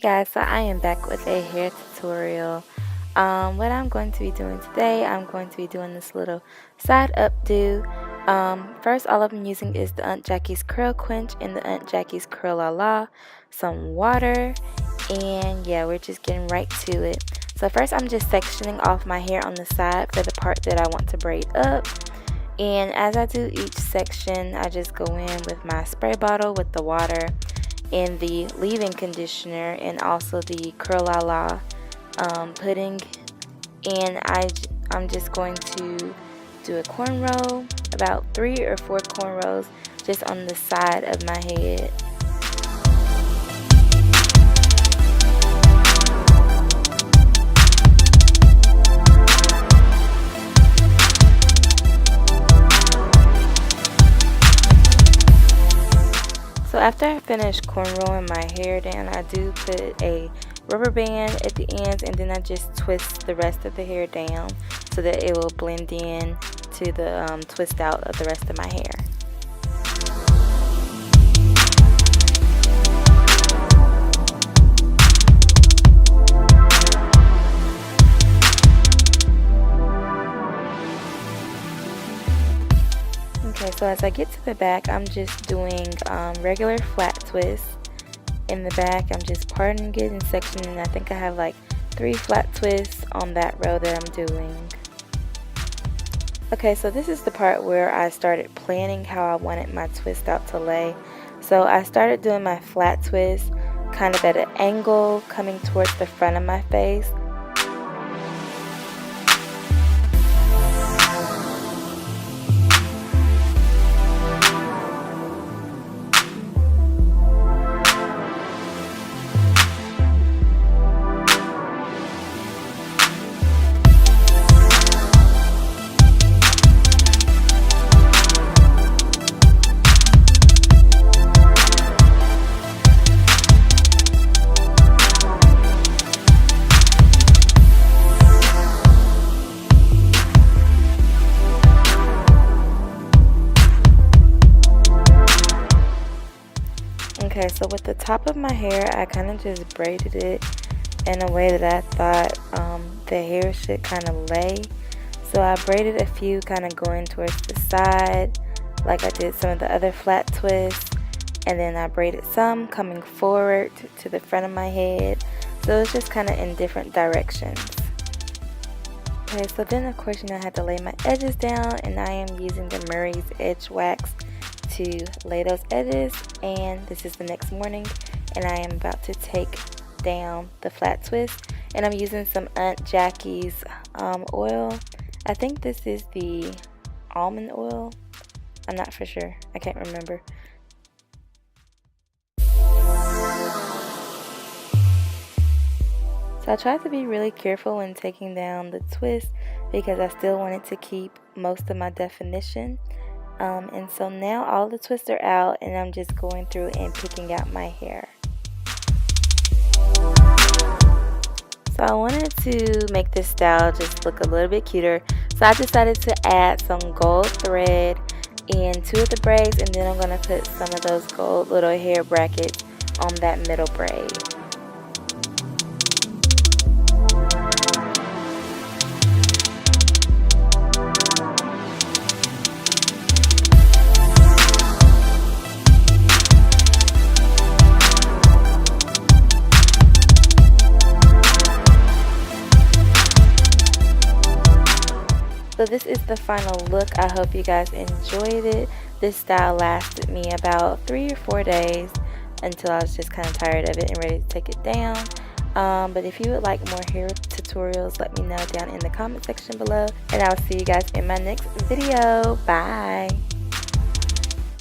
Guys, so I am back with a hair tutorial. What I'm going to be doing today, I'm going to be doing this little side updo. First, all I'm using is the Aunt Jackie's Curl Quench and the Aunt Jackie's Curl La La, some water, and yeah, we're just getting right to it. So first, I'm just sectioning off my hair on the side for the part that I want to braid up. And as I do each section, I just go in with my spray bottle with the water and the leave-in conditioner and also the Curl La La pudding, and I'm just going to do a cornrow, about 3 or 4 cornrows just on the side of my head. So after I finish cornrowing my hair down, I do put a rubber band at the ends, and then I just twist the rest of the hair down so that it will blend in to the twist out of the rest of my hair. Okay, so as I get to the back, I'm just doing regular flat twists. In the back, I'm just parting it in sections, and I think I have like 3 flat twists on that row that I'm doing. Okay, so this is the part where I started planning how I wanted my twist out to lay. So I started doing my flat twist kind of at an angle coming towards the front of my face. Okay, so with the top of my hair, I kind of just braided it in a way that I thought the hair should kind of lay. So I braided a few kind of going towards the side, like I did some of the other flat twists, and then I braided some coming forward to the front of my head. So it's just kind of in different directions. Okay, so then of course, I had to lay my edges down, and I am using the Murray's Edge Wax to lay those edges. And this is the next morning, and I am about to take down the flat twist, and I'm using some Aunt Jackie's oil. I think this is the almond oil. I'm not for sure. I can't remember. So I tried to be really careful when taking down the twist because I still wanted to keep most of my definition. And so now all the twists are out, and I'm just going through and picking out my hair. So I wanted to make this style just look a little bit cuter, so I decided to add some gold thread in 2 of the braids, and then I'm going to put some of those gold little hair brackets on that middle braid. So this is the final look. I hope you guys enjoyed it. This style lasted me about 3 or 4 days until I was just kind of tired of it and ready to take it down. But if you would like more hair tutorials, let me know down in the comment section below, and I'll see you guys in my next video. Bye.